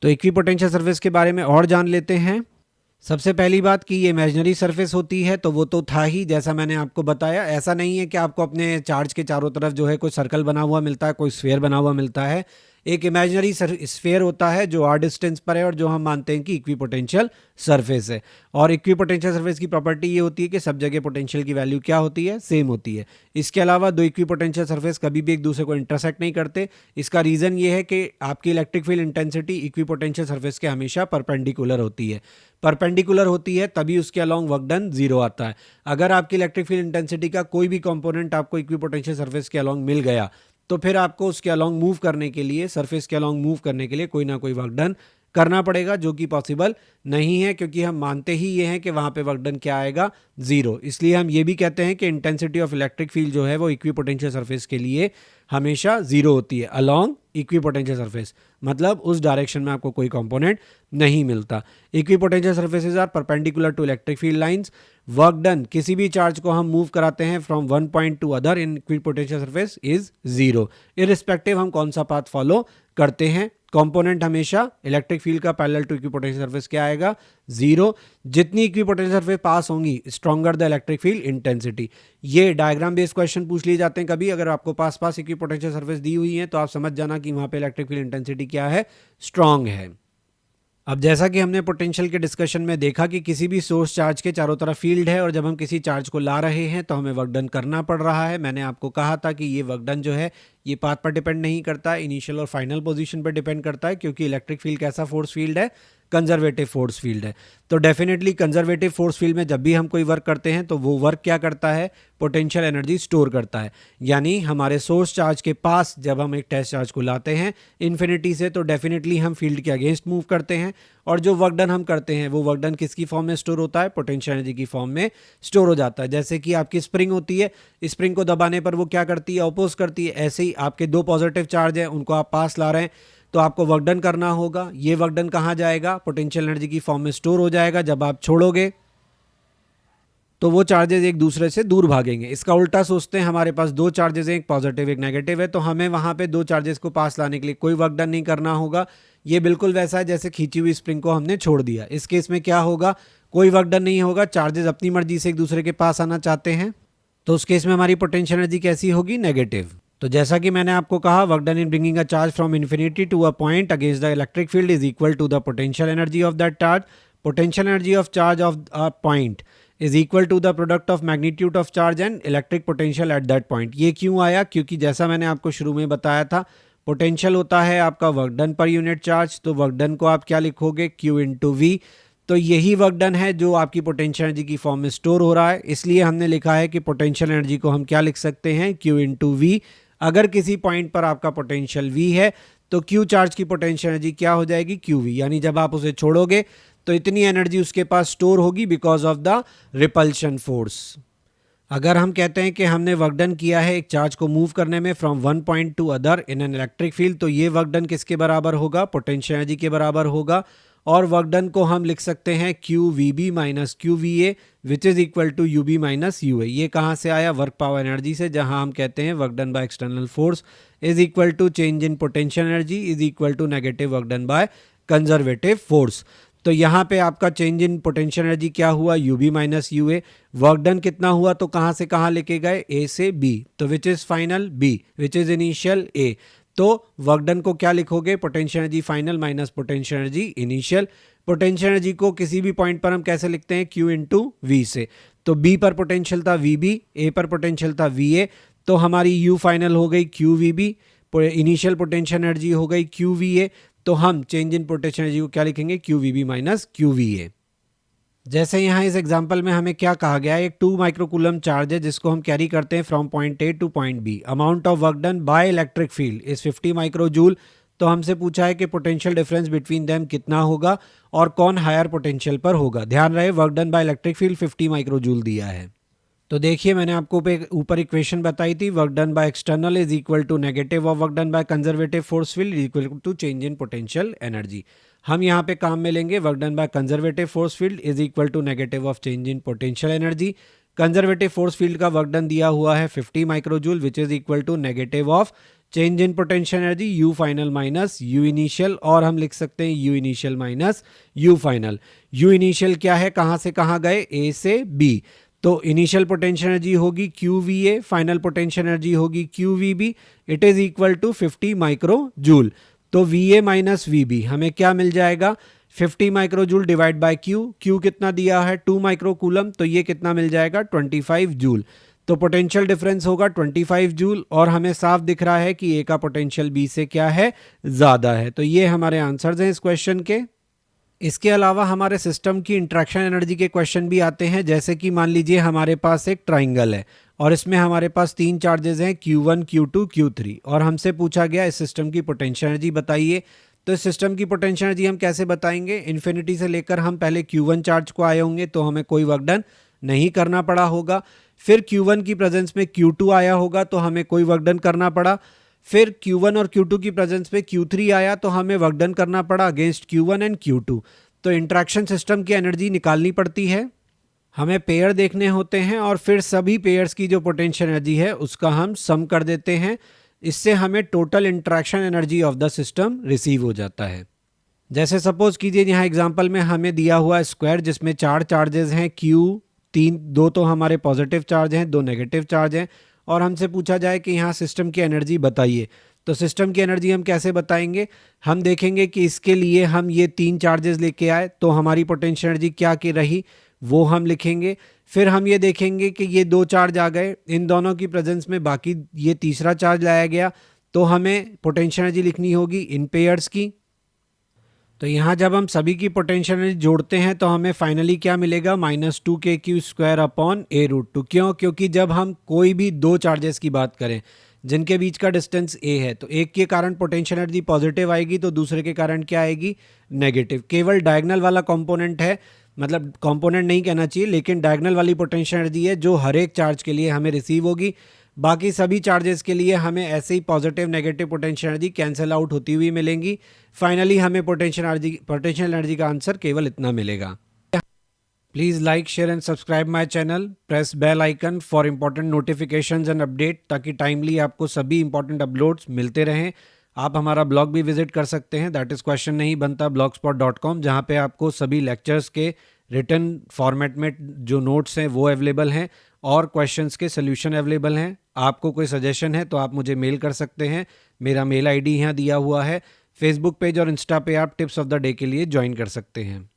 तो equipotential surface के बारे में और जान लेते हैं। सबसे पहली बात कि ये इमेजिनरी सरफेस होती है, तो वो तो था ही, जैसा मैंने आपको बताया। ऐसा नहीं है कि आपको अपने चार्ज के चारों तरफ जो है कोई सर्कल बना हुआ मिलता है, कोई स्फीयर बना हुआ मिलता है। एक इमेजिनरी स्फीयर होता है जो आर डिस्टेंस पर है और जो हम मानते हैं कि इक्विपोटेंशियल सरफेस है। और इक्विपोटेंशियल सरफेस की प्रॉपर्टी ये होती है कि सब जगह पोटेंशियल की वैल्यू क्या होती है, सेम होती है। इसके अलावा दो इक्विपोटेंशियल सरफेस कभी भी एक दूसरे को इंटरसेक्ट नहीं करते। इसका रीज़न ये है कि आपकी electric field intensity equipotential surface के हमेशा परपेंडिकुलर होती है। परपेंडिकुलर होती है तभी उसके अलॉन्ग वर्क डन जीरो आता है। अगर आपकी इलेक्ट्रिक फील्ड इंटेंसिटी का कोई भी कंपोनेंट आपको इक्विपोटेंशियल सरफेस के अलॉन्ग मिल गया, तो फिर आपको उसके अलॉन्ग मूव करने के लिए, सरफेस के अलॉन्ग मूव करने के लिए कोई ना कोई वर्क डन करना पड़ेगा, जो कि पॉसिबल नहीं है, क्योंकि हम मानते ही ये हैं कि वहाँ पे वर्क डन क्या आएगा, जीरो। इसलिए हम ये भी कहते हैं कि इंटेंसिटी ऑफ इलेक्ट्रिक फील्ड जो है वो इक्विपोटेंशियल सरफेस के लिए हमेशा जीरो होती है, अलॉन्ग इक्विपोटेंशियल सरफेस। मतलब उस डायरेक्शन में आपको कोई कंपोनेंट नहीं मिलता। Equipotential surfaces are perpendicular to electric field lines. Work done, किसी भी चार्ज को हम मूव कराते हैं from one point to other in equipotential surface, is zero, irrespective हम कौन सा पाथ फॉलो करते हैं। कंपोनेंट हमेशा इलेक्ट्रिक फील्ड का पैरेलल टू इक्विपोटेंशियल सरफेस क्या आएगा, जीरो। जितनी इक्विपोटेंशियल सरफेस पास होंगी, stronger the electric field intensity. ये डायग्राम बेस्ड क्वेश्चन पूछ लिए जाते हैं कभी। अगर आपको पास पास इक्विपोटेंशियल सरफेस दी हुई है तो आप समझ जाना कि वहां पे इलेक्ट्रिक फील्ड इंटेंसिटी क्या है, स्ट्रॉन्ग है। अब जैसा कि हमने पोटेंशियल के डिस्कशन में देखा कि किसी भी सोर्स चार्ज के चारों तरफ फील्ड है, और जब हम किसी चार्ज को ला रहे हैं तो हमें वर्क डन करना पड़ रहा है। मैंने आपको कहा था कि ये वर्क डन जो है ये पाथ पर डिपेंड नहीं करता, इनिशियल और फाइनल पोजीशन पर डिपेंड करता है, क्योंकि इलेक्ट्रिक फील्ड कैसा फोर्स फील्ड है, कंजर्वेटिव फोर्स फील्ड है। तो डेफिनेटली कंजर्वेटिव फोर्स फील्ड में जब भी हम कोई वर्क करते हैं तो वो वर्क क्या करता है, पोटेंशियल एनर्जी स्टोर करता है। यानी हमारे सोर्स चार्ज के पास जब हम एक टेस्ट चार्ज को लाते हैं इन्फिनिटी से, तो डेफिनेटली हम फील्ड के अगेंस्ट मूव करते हैं, और जो वर्क डन हम करते हैं वो वर्क डन किसकी फॉर्म में स्टोर होता है, पोटेंशियल एनर्जी की फॉर्म में स्टोर हो जाता है। जैसे कि आपकी स्प्रिंग होती है, स्प्रिंग को दबाने पर वो क्या करती है, अपोज करती है। ऐसे ही आपके दो पॉजिटिव चार्ज हैं, उनको आप पास ला रहे हैं, तो आपको वर्क डन करना होगा। ये वर्क डन कहाँ जाएगा, पोटेंशियल एनर्जी की फॉर्म में स्टोर हो जाएगा। जब आप छोड़ोगे तो वो चार्जेस एक दूसरे से दूर भागेंगे। इसका उल्टा सोचते हैं, हमारे पास दो चार्जेस हैं, एक पॉजिटिव एक नेगेटिव है, तो हमें वहां पे दो चार्जेस को पास लाने के लिए कोई वर्क डन नहीं करना होगा। ये बिल्कुल वैसा है जैसे खींची हुई स्प्रिंग को हमने छोड़ दिया। इस केस में क्या होगा, कोई वर्क डन नहीं होगा, चार्जेस अपनी मर्जी से एक दूसरे के पास आना चाहते हैं, तो उस केस में हमारी पोटेंशियल एनर्जी कैसी होगी, नेगेटिव। तो जैसा कि मैंने आपको कहा, work done in bringing a charge from infinity to a point against the electric field is equal to the potential energy of that charge. Potential energy of charge of a point is equal to the product of magnitude of charge and electric potential at that point. ये क्यों आया, क्योंकि जैसा मैंने आपको शुरू में बताया था, पोटेंशियल होता है आपका work done per unit charge. तो वर्क डन को आप क्या लिखोगे, Q इंटू वी। तो यही वर्क डन है जो आपकी पोटेंशियल एनर्जी की फॉर्म में स्टोर हो रहा है। इसलिए हमने लिखा है कि पोटेंशियल एनर्जी को हम क्या लिख सकते हैं, Q इंटू वी। अगर किसी पॉइंट पर आपका पोटेंशियल V है तो Q चार्ज की पोटेंशियल एनर्जी क्या हो जाएगी, QV। यानी जब आप उसे छोड़ोगे तो इतनी एनर्जी उसके पास स्टोर होगी because of the repulsion force. अगर हम कहते हैं कि हमने वर्क डन किया है एक चार्ज को मूव करने में from one point to other in an electric field, तो ये वर्क डन किसके बराबर होगा, पोटेंशियल एनर्जी के बराबर होगा। और वर्क डन को हम लिख सकते हैं QVB minus QVA which is equal to UB minus UA। ये कहाँ से आया, वर्क पावर एनर्जी से, जहाँ हम कहते हैं work done by external force is equal to change in potential energy is equal to negative work done by conservative force. तो यहाँ पे आपका चेंज इन पोटेंशियल एनर्जी क्या हुआ, UB minus UA। Work done कितना हुआ, तो कहाँ से कहाँ लेके गए, A से B। तो which is final, B, which is initial, A। तो वर्क डन को क्या लिखोगे, potential energy final minus potential energy initial. Potential energy को किसी भी पॉइंट पर हम कैसे लिखते हैं, Q इंटू V से। तो B पर पोटेंशियल था VB, A पर पोटेंशियल था VA, तो हमारी U फाइनल हो गई QVB, इनिशियल पोटेंशियल एनर्जी हो गई QVA। तो हम चेंज इन पोटेंशियल एनर्जी को क्या लिखेंगे, QVB माइनस QVA। जैसे यहाँ इस एग्जांपल में हमें क्या कहा गया है, एक 2 माइक्रोकूलम चार्ज है जिसको हम कैरी करते हैं from point A two point B। Amount of work done by electric field is 50 माइक्रोजूल। तो हमसे पूछा है कि पोटेंशियल डिफरेंस बिटवीन देम कितना होगा और कौन हायर पोटेंशियल पर होगा। ध्यान रहे work done by electric field 50 माइक्रोजूल दिया है। तो देखिए मैंने आपको ऊपर इक्वेशन बताई थी, work done by external is equal to negative of work done by conservative force field is equal to change in potential energy. हम यहाँ पे काम में लेंगे work done by conservative force field is equal to negative of change in potential energy. Conservative force field का work done दिया हुआ है 50 microjoule which is equal to negative of change in potential energy you final minus you initial, और हम लिख सकते हैं you initial minus you final. You initial क्या है, कहाँ से कहाँ गए, ए से बी, तो इनिशियल पोटेंशियल एनर्जी होगी Q V A, final potential energy होगी Q V B, it is equal to 50 micro joule. तो V A minus V B हमें क्या मिल जाएगा, 50 micro joule divide by Q, Q कितना दिया है 2 माइक्रो कूलम, तो ये कितना मिल जाएगा 25 जूल। तो पोटेंशियल डिफरेंस होगा 25 जूल, और हमें साफ दिख रहा है कि ए का पोटेंशियल बी से क्या है, ज़्यादा है। तो ये हमारे आंसर्स हैं इस क्वेश्चन के। इसके अलावा हमारे सिस्टम की इंट्रैक्शन एनर्जी के क्वेश्चन भी आते हैं, जैसे कि मान लीजिए हमारे पास एक ट्राइंगल है और इसमें हमारे पास 3 चार्जेस हैं Q1, Q2, Q3, और हमसे पूछा गया इस सिस्टम की पोटेंशियल एनर्जी बताइए। तो इस सिस्टम की पोटेंशियल एनर्जी हम कैसे बताएंगे, इन्फिनिटी से लेकर हम पहले Q1 चार्ज को आए होंगे तो हमें कोई वर्क डन नहीं करना पड़ा होगा, फिर Q1 की प्रेजेंस में Q2 आया होगा तो हमें कोई वर्क डन करना पड़ा, फिर Q1 और Q2 की प्रेजेंस में Q3 आया तो हमें वर्क डन करना पड़ा अगेंस्ट Q1 एंड Q2। तो इंट्रैक्शन सिस्टम की एनर्जी निकालनी पड़ती है, हमें पेयर देखने होते हैं और फिर सभी पेयर्स की जो पोटेंशियल एनर्जी है उसका हम सम कर देते हैं। इससे हमें total interaction energy of the system receive हो जाता है। जैसे सपोज कीजिए यहाँ एग्जांपल में हमें दिया हुआ स्क्वायर जिसमें 4 चार्जेस हैं Q, 2 तो हमारे पॉजिटिव चार्ज हैं, 2 नेगेटिव चार्ज हैं, और हमसे पूछा जाए कि यहाँ सिस्टम की एनर्जी बताइए। तो सिस्टम की एनर्जी हम कैसे बताएंगे, हम देखेंगे कि इसके लिए हम ये 3 चार्जेस लेके आए तो हमारी पोटेंशियल एनर्जी क्या की रही वो हम लिखेंगे। फिर हम ये देखेंगे कि ये 2 चार्ज आ गए, इन दोनों की प्रेजेंस में बाकी ये तीसरा चार्ज लाया गया तो हमें पोटेंशियल एनर्जी लिखनी होगी इन पेयर्स की। तो यहाँ जब हम सभी की पोटेंशियल एनर्जी जोड़ते हैं तो हमें फाइनली क्या मिलेगा, -2kq² अपॉन a√2। क्यों, क्योंकि जब हम कोई भी 2 चार्जेस की बात करें जिनके बीच का डिस्टेंस a है तो एक के कारण पोटेंशियल एनर्जी पॉजिटिव आएगी तो दूसरे के कारण क्या आएगी, नेगेटिव। केवल डायगोनल वाला कंपोनेंट है, मतलब कंपोनेंट नहीं कहना चाहिए लेकिन डायगोनल वाली पोटेंशियल एनर्जी है जो हर एक चार्ज के लिए हमें रिसीव होगी। बाकी सभी चार्जेस के लिए हमें ऐसे ही positive negative potential energy cancel out होती हुई मिलेंगी। फाइनली हमें पोटेंशियल एनर्जी का आंसर केवल इतना मिलेगा। Please like, share and subscribe my channel, press bell icon for important notifications and update, ताकि टाइमली आपको सभी इंपॉर्टेंट अपलोड्स मिलते रहें। आप हमारा ब्लॉग भी विजिट कर सकते हैं, दैट इज़ क्वेश्चन नहीं बनता blogspot.com, जहाँ पे आपको सभी लेक्चर्स के रिटन फॉर्मेट में जो नोट्स हैं वो अवेलेबल हैं और क्वेश्चंस के सोल्यूशन अवेलेबल हैं। आपको कोई सजेशन है तो आप मुझे मेल कर सकते हैं, मेरा मेल आईडी यहाँ दिया हुआ है। फेसबुक पेज और इंस्टा पे आप टिप्स ऑफ द डे के लिए ज्वाइन कर सकते हैं।